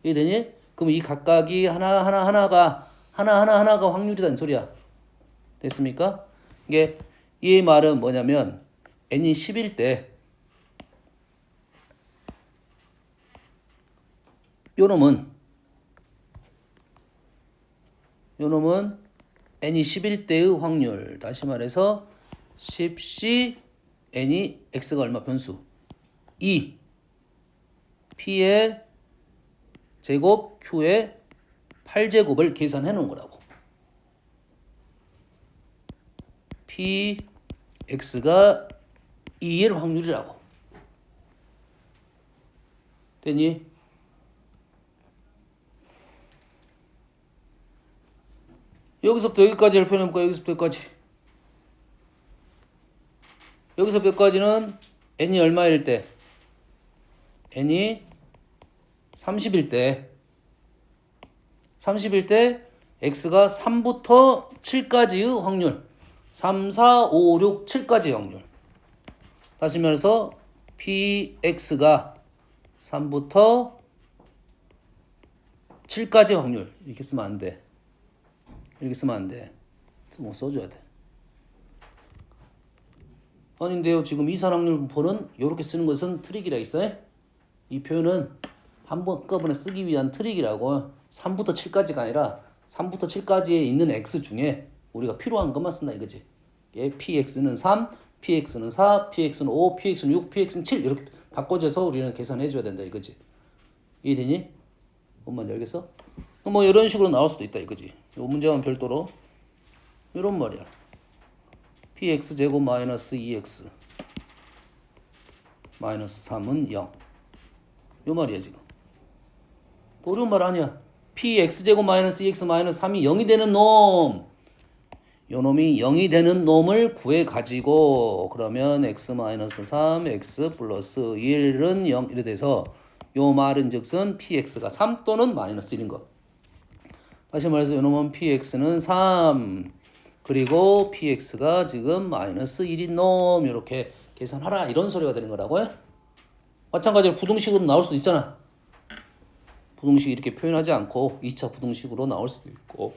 이해되니? 그럼 이 각각이 하나가 하나가 확률이라는 소리야. 됐습니까? 이게 이 말은 뭐냐면 n이 10일 때 요놈은 n이 10일 때의 확률. 다시 말해서 10시 n이 x가 얼마 변수 2 p의 제곱 q의 8제곱을 계산해 놓은 거라고. p x가 2일 확률이라고. 됐니? 여기서부터 여기까지를 표현해볼까? 여기서부터 여기까지. 여기서 여기까지는 n이 얼마일 때? n이 30일 때. 30일 때 x가 3부터 7까지의 확률. 3, 4, 5, 6, 7까지의 확률. 다시 말해서 px가 3부터 7까지의 확률. 이렇게 쓰면 안 돼. 이렇게 쓰면 안 돼. 뭐 써줘야 돼. 아닌데요. 지금 이산확률 분포는 이렇게 쓰는 것은 트릭이라 있어요. 이 표현은 한꺼번에 쓰기 위한 트릭이라고. 3부터 7까지가 아니라 3부터 7까지에 있는 x 중에 우리가 필요한 것만 쓴다 이거지. px는 3, px는 4, px는 5, px는 6, px는 7 이렇게 바꿔줘서 우리는 계산해 줘야 된다 이거지. 이해되니? 뭔 말인지 알겠어? 뭐 이런 식으로 나올 수도 있다 이거지. 이 문제와는 별도로 이런 말이야. px 제곱 마이너스 2x 마이너스 3은 0. 요 말이야 지금. 어려운 말 아니야. px 제곱 마이너스 2x 마이너스 3이 0이 되는 놈. 요 놈이 0이 되는 놈을 구해 가지고 그러면 x 마이너스 3 x 플러스 1은 0 이래 돼서 요 말은 즉슨 px가 3 또는 마이너스 1인 거. 다시 말해서 요 놈은 px는 3 그리고 px가 지금 마이너스 1인 놈 이렇게 계산하라 이런 소리가 되는 거라고요. 마찬가지로 부등식으로 나올 수도 있잖아. 부등식 이렇게 표현하지 않고 2차 부등식으로 나올 수도 있고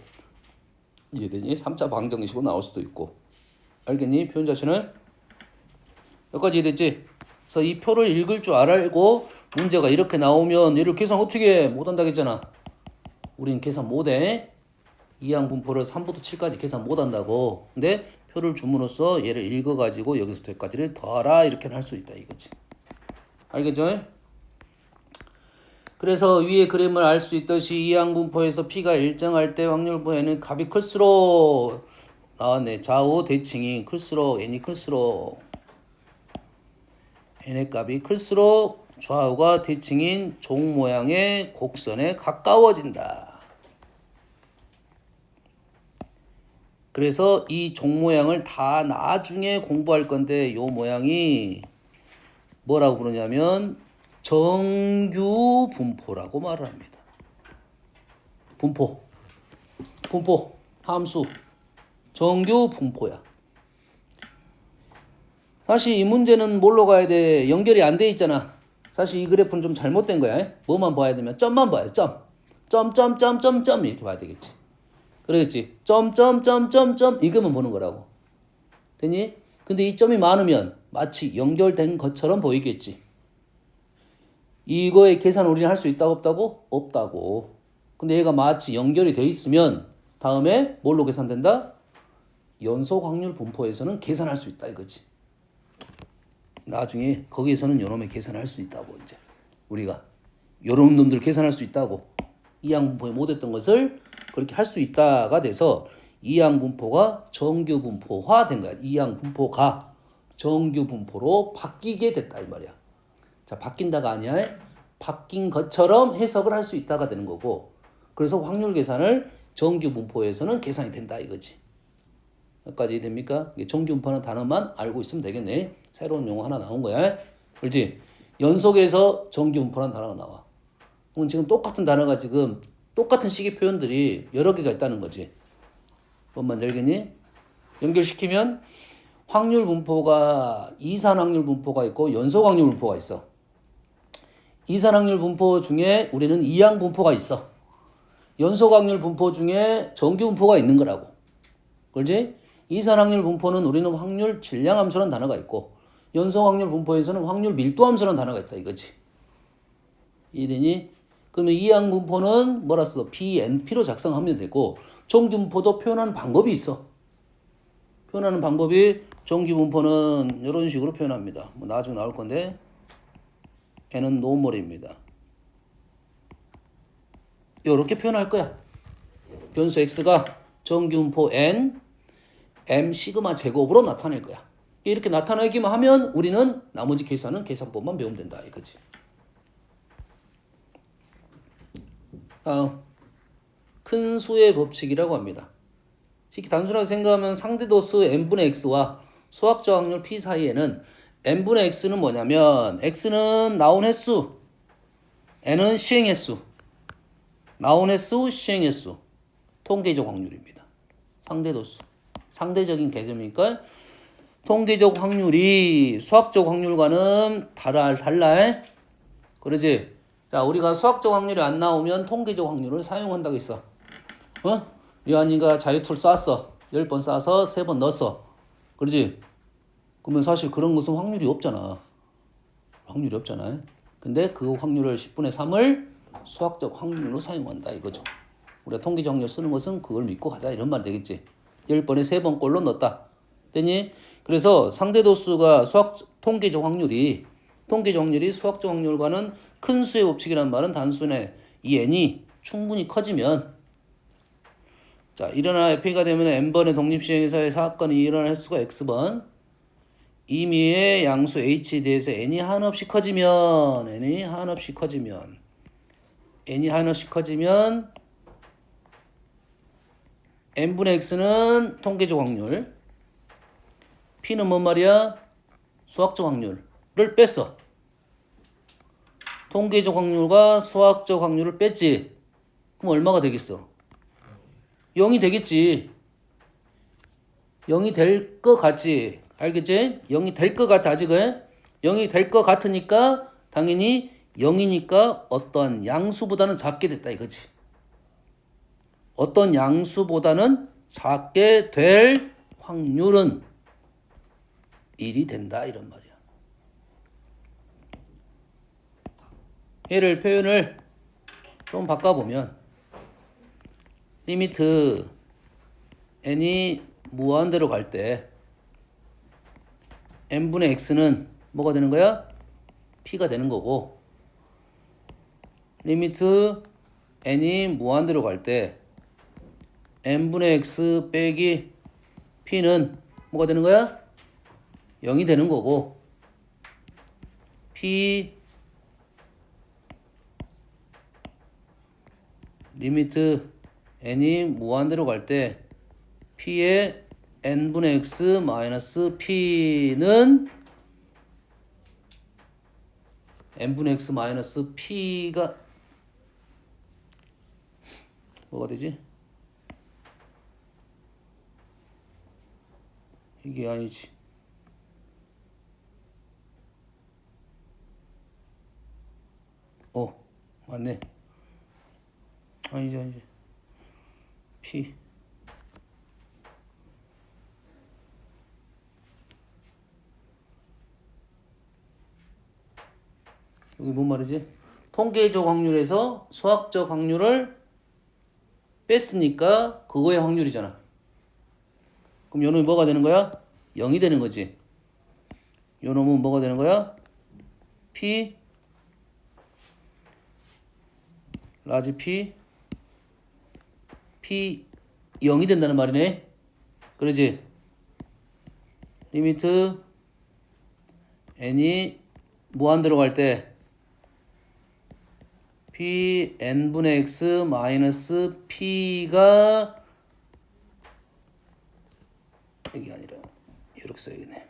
이해되니? 3차 방정식으로 나올 수도 있고. 알겠니? 표현 자체는 여기까지 이해됐지? 그래서 이 표를 읽을 줄 알고 문제가 이렇게 나오면 얘를 계산 어떻게 해? 못한다고 했잖아. 우린 계산 못해. 이항 분포를 3부터 7까지 계산 못한다고. 근데 표를 줌으로써 얘를 읽어가지고 여기서부터 여기까지를 더하라 이렇게 할 수 있다 이거지. 알겠죠? 그래서 위의 그림을 알 수 있듯이 이항 분포에서 p가 일정할 때 확률부에는 값이 클수록 나왔네. 좌우 대칭이 클수록 n이 클수록 n의 값이 클수록 좌우가 대칭인 종 모양의 곡선에 가까워진다. 그래서 이 종 모양을 다 나중에 공부할 건데 요 모양이 뭐라고 부르냐면 정규 분포라고 말을 합니다. 분포, 함수, 정규 분포야. 사실 이 문제는 뭘로 가야 돼? 연결이 안 돼 있잖아. 사실 이 그래프는 좀 잘못된 거야. 뭐만 봐야 되면 점만 봐야 돼. 점 이렇게 봐야 되겠지. 그러겠지. 점 이거만 보는 거라고. 됐니? 근데 이 점이 많으면 마치 연결된 것처럼 보이겠지. 이거의 계산 우리는 할 수 있다고 없다고? 없다고. 근데 얘가 마치 연결이 돼 있으면 다음에 뭘로 계산된다? 연속 확률 분포에서는 계산할 수 있다 이거지. 나중에 거기에서는 요놈의 계산할 수 있다고 이제 우리가 요런 놈들 계산할 수 있다고. 이항 분포에 못했던 것을 그렇게 할 수 있다가 돼서 이항 분포가 정규 분포화 된 거야. 이항 분포가 정규 분포로 바뀌게 됐다 이 말이야. 자, 바뀐다가 아니야. 바뀐 것처럼 해석을 할 수 있다가 되는 거고. 그래서 확률 계산을 정규 분포에서는 계산이 된다 이거지. 여기까지 됩니까? 정규 분포라는 단어만 알고 있으면 되겠네. 새로운 용어 하나 나온 거야. 그렇지? 연속해서 정규 분포라는 단어가 나와. 그럼 지금 똑같은 단어가 지금 똑같은 식의 표현들이 여러 개가 있다는 거지. 뭔 말인지 알겠니? 연결시키면 확률 분포가 이산 확률 분포가 있고 연속 확률 분포가 있어. 이산 확률 분포 중에 우리는 이항 분포가 있어. 연속 확률 분포 중에 정규 분포가 있는 거라고. 그렇지? 이산 확률 분포는 우리는 확률 질량 함수라는 단어가 있고 연속 확률 분포에서는 확률 밀도 함수라는 단어가 있다 이거지. 이해되니? 그러면 이항 분포는 뭐라 써? BNP로 작성하면 되고 정규 분포도 표현하는 방법이 있어. 표현하는 방법이 정규 분포는 이런 식으로 표현합니다. 뭐 나중에 나올 건데 n은 노멀입니다. 이렇게 표현할 거야. 변수 x가 정규 분포 n m 시그마 제곱으로 나타낼 거야. 이렇게 나타내기만 하면 우리는 나머지 계산은 계산법만 배우면 된다 이거지. 다음 큰 수의 법칙이라고 합니다. 쉽게 단순하게 생각하면 상대도수 n분의 x와 수학적 확률 p 사이에는 n분의 x는 뭐냐면 x는 나온 횟수, n은 시행 횟수, 나온 횟수, 시행 횟수, 통계적 확률입니다. 상대도수, 상대적인 개념이니까 통계적 확률이 수학적 확률과는 달라. 그러지? 자, 우리가 수학적 확률이 안 나오면 통계적 확률을 사용한다고 했어. 리안이가 자유툴 쐈어. 10번 쏴서 3번 넣었어. 그러지? 그러면 사실 그런 것은 확률이 없잖아. 확률이 없잖아. 근데 그 확률을 10분의 3을 수학적 확률로 사용한다 이거죠. 우리가 통계적 확률 쓰는 것은 그걸 믿고 가자 이런 말 되겠지. 10번에 3번 꼴로 넣었다. 됐니? 그래서 상대도수가 통계적 확률이 수학적 확률과는 큰 수의 법칙이란 말은 단순해. 이 n이 충분히 커지면 자, 일어나 f가 되면 n번의 독립시행에서의 사건이 일어날 횟수가 x번 임의의 양수 h에 대해서 n이 한없이 커지면 n분의 x는 통계적 확률 p는 뭔 말이야? 수학적 확률을 뺐어. 통계적 확률과 수학적 확률을 뺐지. 그럼 얼마가 되겠어? 0이 되겠지. 0이 될 것 같지. 알겠지? 0이 될 것 같아 아직은. 0이 될 것 같으니까 당연히 0이니까 어떤 양수보다는 작게 됐다 이거지. 어떤 양수보다는 작게 될 확률은 1이 된다 이런 말이야. 얘를 표현을 좀 바꿔보면 리미트 n이 무한대로 갈 때 n분의 x는 뭐가 되는 거야? p가 되는 거고 리미트 n이 무한대로 갈 때 n분의 x 빼기 p는 뭐가 되는 거야? 0이 되는 거고 p 리미트 n이 무한대로 갈 때 p의 n분의 x 마이너스 p는 n분의 x 마이너스 p가 뭐가 되지? 이게 아니지. 맞네. 아니지. P. 여기 뭔 말이지? 통계적 확률에서 수학적 확률을 뺐으니까 그거의 확률이잖아. 그럼 요 놈이 뭐가 되는 거야? 0이 되는 거지. 요 놈은 뭐가 되는 거야? P 라지 P 0이 된다는 말이네. 그러지? 리미트 n이 무한대로 갈 때 p n분의 x 마이너스 p가 여기 아니라 이렇게 써야겠네.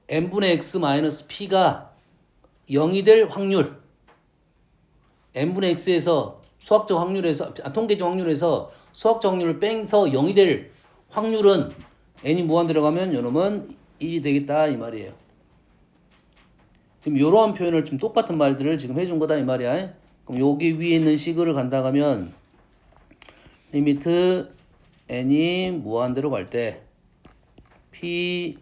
n분의 x 마이너스 p가 0이 될 확률 n분의 x에서 수학적 확률에서 통계적 확률에서 수학적 확률을 빼서 0이 될 확률은 n이 무한대로 가면 요놈은 1이 되겠다 이 말이에요. 지금 이러한 표현을 좀 똑같은 말들을 지금 해준 거다 이 말이야. 그럼 여기 위에 있는 식을 간다 하면 리미트 n이 무한대로 갈 때 p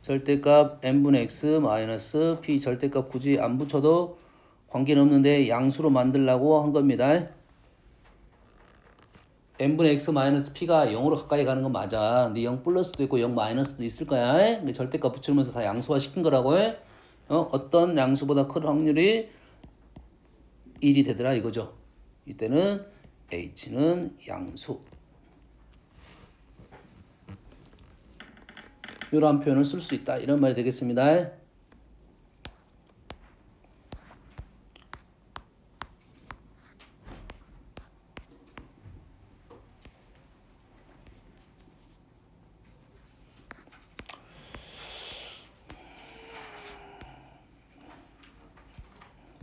절대값 n분의 x 마이너스 p 절대값 굳이 안 붙여도 관계는 없는데 양수로 만들라고 한 겁니다. n분의 x 마이너스 p가 0으로 가까이 가는 건 맞아. 근데 0 플러스도 있고 0 마이너스도 있을 거야. 근데 절대값 붙이면서 다 양수화 시킨 거라고 해. 어떤 양수보다 큰 확률이 1이 되더라 이거죠. 이때는 h는 양수. 이러한 표현을 쓸 수 있다. 이런 말이 되겠습니다.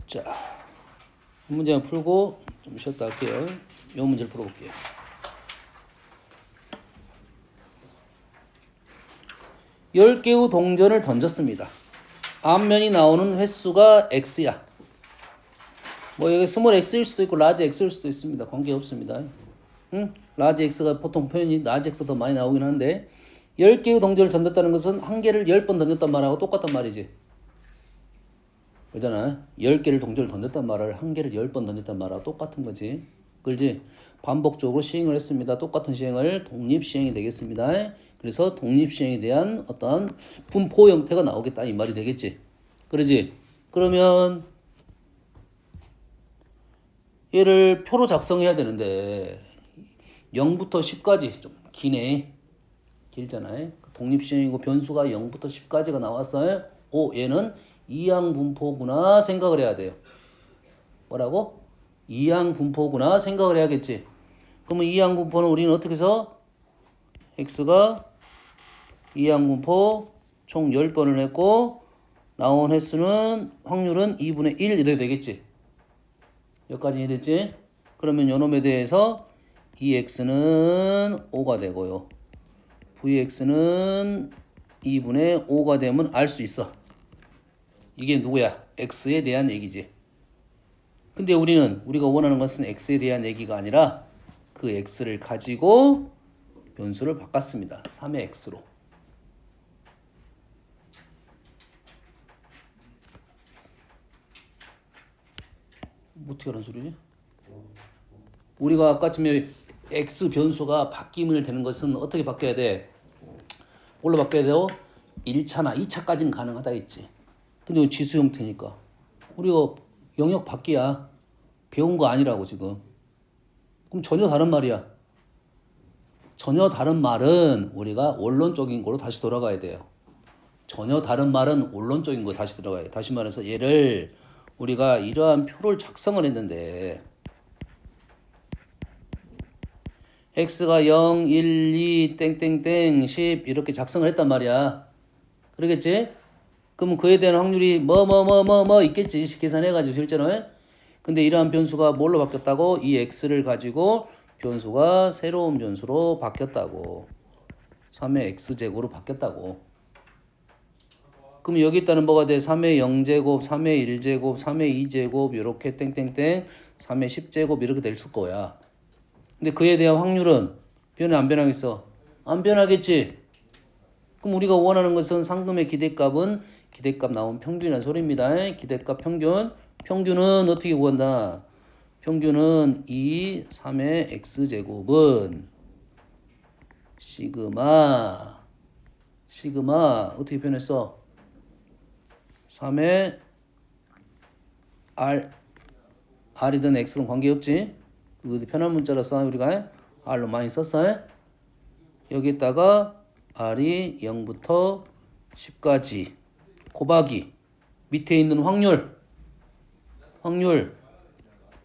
자, 문제만 풀고 좀 쉬었다 할게요. 이 문제를 풀어볼게요. 10개의 동전을 던졌습니다. 앞면이 나오는 횟수가 x야. 뭐 여기 스몰 x일 수도 있고 라지 x일 수도 있습니다. 관계없습니다. 응? 라지 x가 보통 표현이 라지 x가 더 많이 나오긴 한데 10개의 동전을 던졌다는 것은 한 개를 10번 던졌단 말하고 똑같단 말이지. 그러잖아. 10개를 동전을 던졌단 말을 한 개를 10번 던졌단 말하고 똑같은 거지. 그렇지? 반복적으로 시행을 했습니다. 똑같은 시행을 독립시행이 되겠습니다. 그래서 독립시행에 대한 어떤 분포 형태가 나오겠다 이 말이 되겠지. 그러지? 그러면 얘를 표로 작성해야 되는데 0부터 10까지 좀 기네. 길잖아요. 독립시행이고 변수가 0부터 10까지가 나왔어요. 오, 얘는 이항분포구나 생각을 해야 돼요. 뭐라고? 이항분포구나 생각을 해야겠지. 그러면 이항분포는 우리는 어떻게 해서 x가 이항분포 총 10번을 했고 나온 횟수는 확률은 2분의 1 이렇게 되겠지. 여기까지 이해됐지? 그러면 요놈에 대해서 이 x는 5가 되고요. vx는 2분의 5가 되면 알 수 있어. 이게 누구야? x에 대한 얘기지. 근데 우리가 원하는 것은 x에 대한 얘기가 아니라 그 x를 가지고 변수를 바꿨습니다. 3의 x로. 어떻게 하는 소리지? 우리가 아까쯤에 x 변수가 바뀜을 되는 것은 어떻게 바뀌어야 돼? 뭘로 바뀌어야 돼요? 1차나 2차까지는 가능하다 했지. 근데 이건 지수 형태니까 우리가 영역 밖이야. 배운 거 아니라고 지금. 그럼 전혀 다른 말이야. 전혀 다른 말은 우리가 원론적인 거로 다시 돌아가야 돼요. 전혀 다른 말은 원론적인 거 다시 들어가야 돼. 다시 말해서 얘를 우리가 이러한 표를 작성을 했는데 x가 0, 1, 2, 땡땡땡, 10 이렇게 작성을 했단 말이야. 그러겠지? 그러면 그에 대한 확률이 뭐 있겠지. 계산해가지고 실제로는. 근데 이러한 변수가 뭘로 바뀌었다고? 이 x를 가지고 변수가 새로운 변수로 바뀌었다고. 3의 x제곱으로 바뀌었다고. 그럼 여기 있다는 뭐가 돼? 3의 0제곱, 3의 1제곱, 3의 2제곱 이렇게 땡땡땡 3의 10제곱 이렇게 될 거야. 근데 그에 대한 확률은 변해 안 변하겠어? 안 변하겠지? 그럼 우리가 원하는 것은 상금의 기대값은 기대값 나온 평균이라는 소리입니다. 기대값 평균. 평균은 어떻게 구한다? 평균은 2, 3의 x제곱은 시그마 어떻게 표현했어? 3의 r이든 x든 관계없지? 이거 편한 문자로 써 우리가 r로 많이 썼어. 여기다가 r이 0부터 10까지 곱하기 밑에 있는 확률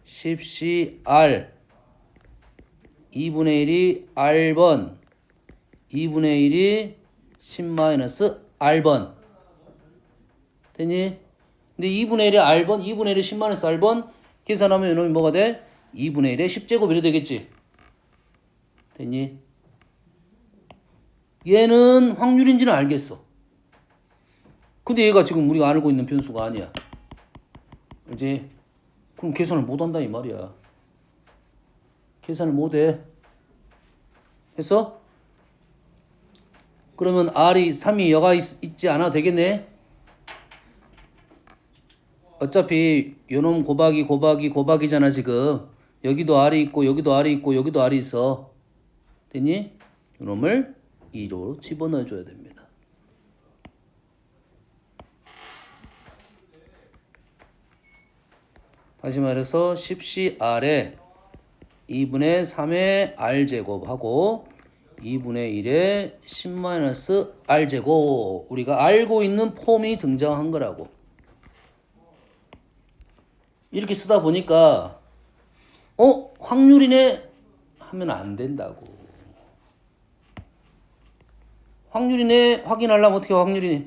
10cr 2분의 1이 r번 2분의 1이 10-r번 됐니? 근데 2분의 1이 r번 2분의 1이 10-r번 계산하면 이놈이 뭐가 돼? 2분의 1의 10제곱 이래 되겠지? 됐니? 얘는 확률인지는 알겠어. 근데 얘가 지금 우리가 알고 있는 변수가 아니야. 이제 그럼 계산을 못 한다 이 말이야. 계산을 못 해. 했어? 그러면 R이 3이 여가 있지 않아도 되겠네? 어차피 요놈 곱하기잖아 지금. 여기도 R이 있고 여기도 R이 있고 여기도 R이 있어. 됐니? 요놈을 2로 집어넣어 줘야 됩니다. 다시 말해서 10CR에 2분의 3의 R제곱하고 2분의 1의 10-R제곱 우리가 알고 있는 폼이 등장한 거라고. 이렇게 쓰다 보니까 확률이네 하면 안 된다고. 확률이네 확인하려면 어떻게 확률이네?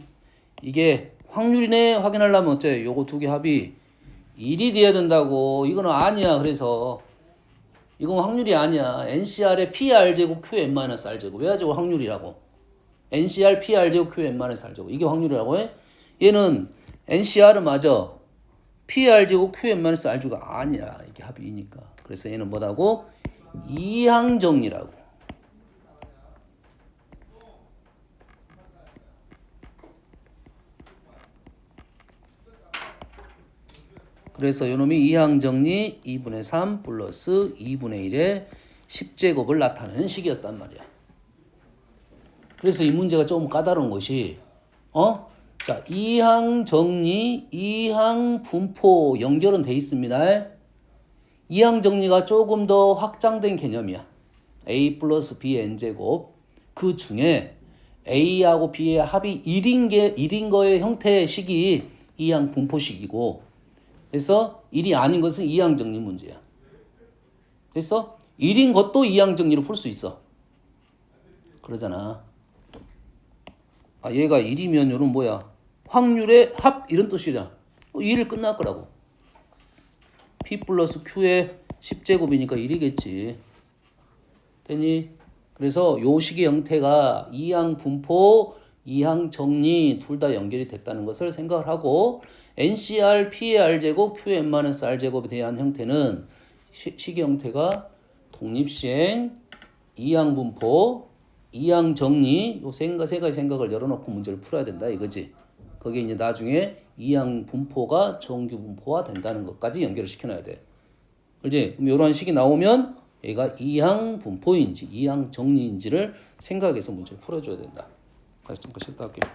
이게 확률이네 확인하려면 어째? 요거 두 개 합이 1이 돼야 된다고. 이거는 아니야. 그래서 이건 확률이 아니야. NCR의 PR제곱 QN-R제곱. 왜 가지고 확률이라고? NCR PR제곱 QN-R제곱. 이게 확률이라고 해? 얘는 NCR은 맞아. PR제곱 QN-R제곱가 아니야. 이게 합이 2니까. 그래서 얘는 뭐라고? 이항정리라고. 그래서 요놈이 이항정리 2분의 3 플러스 2분의 1의 10제곱을 나타내는 식이었단 말이야. 그래서 이 문제가 조금 까다로운 것이 자, 이항정리, 이항분포 연결은 돼 있습니다. 이항정리가 조금 더 확장된 개념이야. A 플러스 B의 N제곱. 그 중에 A하고 B의 합이 1인 거의 형태의 식이 이항분포식이고 그래서 1이 아닌 것은 이항정리 문제야. 그래서 1인 것도 이항정리로 풀 수 있어. 그러잖아. 얘가 1이면 요런 뭐야? 확률의 합 이런 뜻이야. 1일 끝날 거라고. P 플러스 Q의 10제곱이니까 1이겠지. 됐니? 그래서 요 식의 형태가 이항분포, 이항정리 둘 다 연결이 됐다는 것을 생각을 하고 NCR, P의 R제곱, QN-R제곱에 대한 형태는 식의 형태가 독립시행, 이항분포, 이항정리 요 세 가지 생각을 열어놓고 문제를 풀어야 된다 이거지. 거기에 이제 나중에 이항분포가 정규분포화 된다는 것까지 연결을 시켜놔야 돼. 그렇지? 그럼 이러한 식이 나오면 얘가 이항분포인지 이항정리인지를 생각해서 문제를 풀어줘야 된다. 다시 잠깐 쉬었다 할게요.